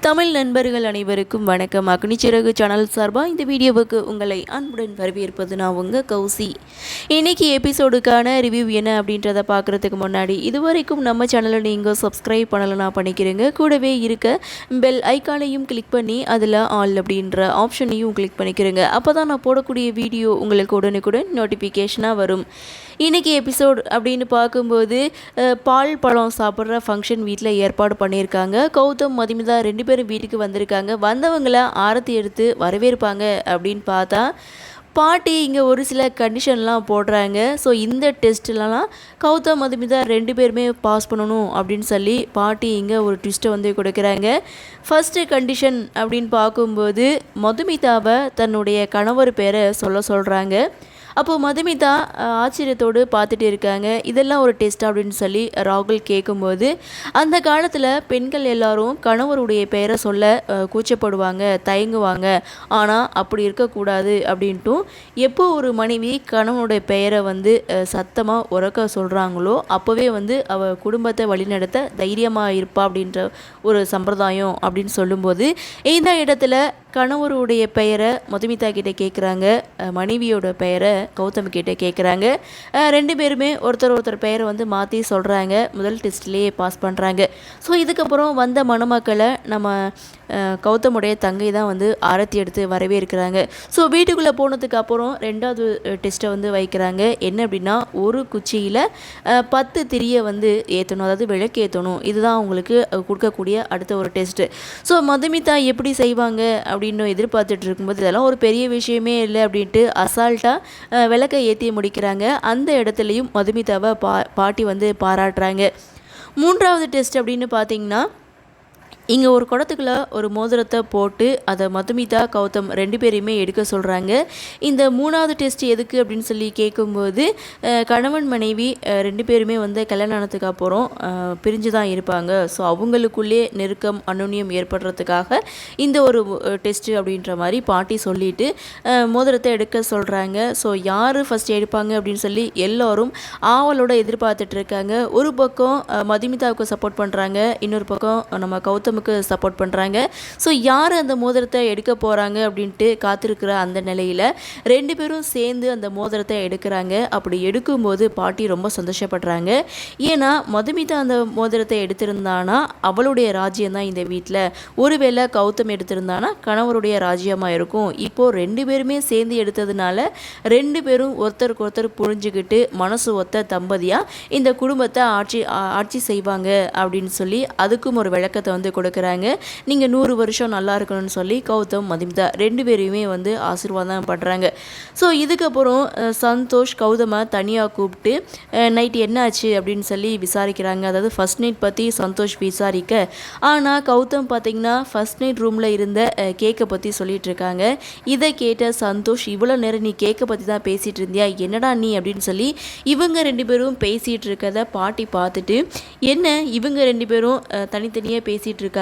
தமிழ் நண்பர்கள் அனைவருக்கும் வணக்கம். அக்னிச்சிறகு சேனல் சார்பாக இந்த வீடியோவுக்கு உங்களை அன்புடன் வரவேற்பது நான் உங்கள் கௌசி. இன்றைக்கி எபிசோடுக்கான ரிவ்யூ என்ன அப்படின்றத பார்க்குறதுக்கு முன்னாடி இதுவரைக்கும் நம்ம சேனலை நீங்கள் சப்ஸ்கிரைப் பண்ணலைன்னா பண்ணிக்கிறீங்க. கூடவே இருக்க பெல் ஐக்கானையும் கிளிக் பண்ணி அதில் ஆல் அப்படின்ற ஆப்ஷனையும் கிளிக் பண்ணிக்கிறீங்க. அப்போ தான் நான் போடக்கூடிய வீடியோ உங்களுக்கு உடனுக்குடன் நோட்டிஃபிகேஷனாக வரும். இன்றைக்கி எபிசோட் அப்படின்னு பார்க்கும்போது பால் பழம் சாப்பிட்ற ஃபங்க்ஷன் வீட்டில் ஏற்பாடு பண்ணியிருக்காங்க. கௌதம் மதுமிதா 2 பேரும் வீட்டுக்கு வந்திருக்காங்க. வந்தவங்களை ஆரத்தி எடுத்து வரவேற்பாங்க அப்படின்னு பார்த்தா பாட்டி இங்கே ஒரு சில கண்டிஷன்லாம் போடுறாங்க. ஸோ இந்த டெஸ்ட்லலாம் கௌதம் மதுமிதா 2 பேருமே பாஸ் பண்ணணும் அப்படின்னு சொல்லி பாட்டி இங்கே ஒரு ட்விஸ்ட்டை வந்து கொடுக்குறாங்க. ஃபஸ்ட்டு கண்டிஷன் அப்படின்னு பார்க்கும்போது மதுமிதாவை தன்னுடைய கணவர் பேரை சொல்கிறாங்க. அப்போது மதுமிதா ஆச்சரியத்தோடு பார்த்துட்டு இருக்காங்க. இதெல்லாம் ஒரு டெஸ்ட் அப்படின்னு சொல்லி ராகுல் கேட்கும்போது, அந்த காலத்தில் பெண்கள் எல்லாரும் கணவருடைய பெயரை சொல்ல கூச்சப்படுவாங்க, தயங்குவாங்க. ஆனால் அப்படி இருக்கக்கூடாது அப்படின்ட்டும், எப்போ ஒரு மனைவி கணவனுடைய பெயரை வந்து சத்தமாக உறக்க சொல்கிறாங்களோ அப்போவே வந்து அவள் குடும்பத்தை வழிநடத்த தைரியமாக இருப்பா அப்படின்ற ஒரு சம்பிரதாயம் அப்படின்னு சொல்லும்போது, இந்த இடத்துல கணவருடைய பெயரை மதுமிதா கிட்டே கேட்குறாங்க, மனைவியோட பெயரை கௌதம் கிட்டே கேட்குறாங்க. 2 பேருமே ஒருத்தர் பெயரை வந்து மாற்றி சொல்கிறாங்க. முதல் டெஸ்ட்லேயே பாஸ் பண்ணுறாங்க. ஸோ இதுக்கப்புறம் வந்த மணமக்களை நம்ம கௌதமுடைய தங்கை தான் வந்து ஆரத்தி எடுத்து வரவேற்கிறாங்க. ஸோ வீட்டுக்குள்ளே போனதுக்கு அப்புறம் 2வது டெஸ்ட்டை வந்து வைக்கிறாங்க. என்ன அப்படின்னா, ஒரு குச்சியில் 10 திரியை வந்து ஏற்றணும், அதாவது விளக்கு ஏற்றணும். இதுதான் அவங்களுக்கு கொடுக்கக்கூடிய அடுத்த ஒரு டெஸ்ட்டு. ஸோ மதுமிதா எப்படி செய்வாங்க அப்படின்னு எதிர்பார்த்துட்டு இருக்கும்போது, இதெல்லாம் ஒரு பெரிய விஷயமே இல்லை அப்படின்ட்டு அசால்ட்டாக விளக்கை ஏற்றி முடிக்கிறாங்க. அந்த இடத்துலையும் மதுமிதாவை பாட்டி வந்து பாராட்டுறாங்க. 3வது டெஸ்ட் அப்படின்னு பார்த்தீங்கன்னா, இங்கே ஒரு குடத்துக்குள்ளே ஒரு மோதிரத்தை போட்டு அதை மதுமிதா கௌதம் 2 பேரையுமே எடுக்க சொல்கிறாங்க. இந்த 3வது டெஸ்ட் எதுக்கு அப்படின்னு சொல்லி கேட்கும்போது, கணவன் மனைவி 2 பேருமே வந்து கல்யாணத்துக்கு அப்புறம் பிரிஞ்சு தான் இருப்பாங்க. ஸோ அவங்களுக்குள்ளே நெருக்கம் அனுநியம் ஏற்படுறதுக்காக இந்த ஒரு டெஸ்ட்டு அப்படின்ற மாதிரி பாட்டி சொல்லிவிட்டு மோதிரத்தை எடுக்க சொல்கிறாங்க. ஸோ யார் ஃபஸ்ட் எடுப்பாங்க அப்படின்னு சொல்லி எல்லோரும் ஆவலோட எதிர்பார்த்துட்டு இருக்காங்க. ஒரு பக்கம் மதுமிதாவுக்கு சப்போர்ட் பண்ணுறாங்க, இன்னொரு பக்கம் நம்ம கௌதம் சப்போர்ட் பண்ணுறாங்க. ஸோ யார் அந்த மோதிரத்தை எடுக்க போகிறாங்க அப்படின்ட்டு காத்திருக்கிற அந்த நிலையில் 2 பேரும் சேர்ந்து அந்த மோதிரத்தை எடுக்கிறாங்க. அப்படி எடுக்கும்போது பாட்டி ரொம்ப சந்தோஷப்படுறாங்க. ஏன்னா மதுமிதா அந்த மோதிரத்தை எடுத்திருந்தானா அவளுடைய ராஜ்யம் தான் இந்த வீட்டில், ஒருவேளை கௌதம் எடுத்திருந்தானா கணவருடைய ராஜ்யமாக இருக்கும். இப்போது 2 பேருமே சேர்ந்து எடுத்ததுனால 2 பேரும் ஒருத்தருக்கு ஒருத்தர் புரிஞ்சுக்கிட்டு மனசு ஒத்த தம்பதியாக இந்த குடும்பத்தை ஆட்சி செய்வாங்க அப்படின்னு சொல்லி அதுக்கும் ஒரு விளக்கத்தை வந்து கொடுக்குறாங்க. நீங்கள் 100 வருஷம் நல்லா இருக்கணும்னு சொல்லி கௌதம் மதுமிதா 2 பேரையுமே வந்து ஆசீர்வாதம் பண்ணுறாங்க. ஸோ இதுக்கப்புறம் சந்தோஷ் கௌதமை தனியாக கூப்பிட்டு நைட்டு என்ன ஆச்சு அப்படின்னு சொல்லி விசாரிக்கிறாங்க. அதாவது ஃபஸ்ட் நைட் பற்றி சந்தோஷ் விசாரிக்க, ஆனால் கௌதம் பார்த்திங்கன்னா ஃபஸ்ட் நைட் ரூமில் இருந்த கேக்கை பற்றி சொல்லிட்டு இருக்காங்க. இதை கேட்ட சந்தோஷ், இவ்வளோ நேரம் நீ கேக்கை பற்றி தான் பேசிகிட்டு இருந்தியா, என்னடா நீ அப்படின்னு சொல்லி இவங்க 2 பேரும் பேசிகிட்டு இருக்கதை பாட்டி பார்த்துட்டு, என்ன இவங்க 2 பேரும் தனித்தனியாக பேசிகிட்டு இருக்காங்க,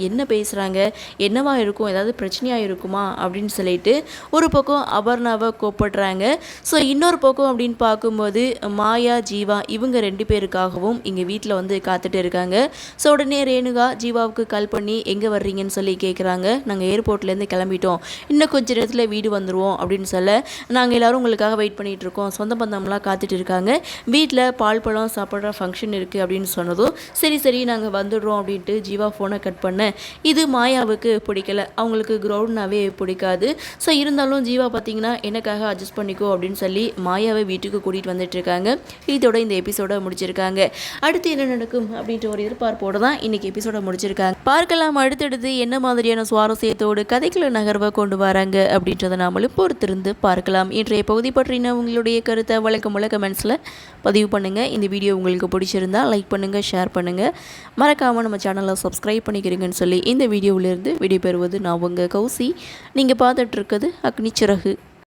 என்ன பேசுகிறாங்க, என்னவா இருக்கும், ஏதாவது பிரச்சனையாக இருக்குமா அப்படின்னு சொல்லிட்டு ஒரு பக்கம் அபர்ணாவை கூப்பிடுறாங்க. ஸோ இன்னொரு பக்கம் அப்படின்னு பார்க்கும்போது மாயா ஜீவா இவங்க 2 பேருக்காகவும் இங்கே வீட்டில் வந்து காத்துட்டு இருக்காங்க. ஸோ உடனே ரேணுகா ஜீவாவுக்கு கால் பண்ணி எங்கே வர்றீங்கன்னு சொல்லி கேட்குறாங்க. நாங்கள் ஏர்போர்ட்லேருந்து கிளம்பிட்டோம், இன்னும் கொஞ்ச நேரத்தில் வீடு வந்துடுவோம் அப்படின்னு சொல்ல, நாங்கள் எல்லோரும் உங்களுக்காக வெயிட் பண்ணிகிட்டு இருக்கோம், சொந்த பந்தம்லாம் காத்துட்டு இருக்காங்க, வீட்டில் பால் பழம் சாப்பிட்ற ஃபங்க்ஷன் இருக்குது அப்படின்னு சொன்னதும் சரி நாங்கள் வந்துடுறோம் அப்படின்ட்டு ஜீவா ஃபோனை கட் பண்ண, இது மாயாவுக்கு பிடிக்கல, அவங்களுக்கு கிரவுண்ட்னாவே பிடிக்காது. ஸோ இருந்தாலும் ஜீவா பார்த்திங்கன்னா எனக்காக அட்ஜஸ்ட் பண்ணிக்கோ அப்படின்னு சொல்லி மாயாவை வீட்டுக்கு கூட்டிகிட்டு வந்துட்டு இருக்காங்க. இதோட இந்த எபிசோட முடிச்சிருக்காங்க. அடுத்து என்ன நடக்கும் அப்படின்ற ஒரு எதிர்பார்ப்போடு தான் இன்றைக்கி எபிசோட முடிச்சிருக்காங்க. பார்க்கலாம் அடுத்தடுத்து என்ன மாதிரியான சுவாரஸ்யத்தோடு கதைக்குள்ள நகர்வை கொண்டு வராங்க அப்படின்றத நாமளும் பொறுத்திருந்து பார்க்கலாம். இன்றைய பகுதி பற்றின உங்களுடைய கருத்தை வழக்கமுள்ள கமெண்ட்ஸில் பதிவு பண்ணுங்கள். இந்த வீடியோ உங்களுக்கு பிடிச்சிருந்தால் லைக் பண்ணுங்கள், ஷேர் பண்ணுங்கள், மறக்காமல் நம்ம சேனலை சப்ஸ்கிரைப் பண்ணிக்கிறீங்கன்னு சொல்லி இந்த வீடியோவிலிருந்து விடைபெறுவது நான் உங்கள் கௌசி. நீங்கள் பார்த்துட்ருக்கிறது அக்னிச்சிறகு.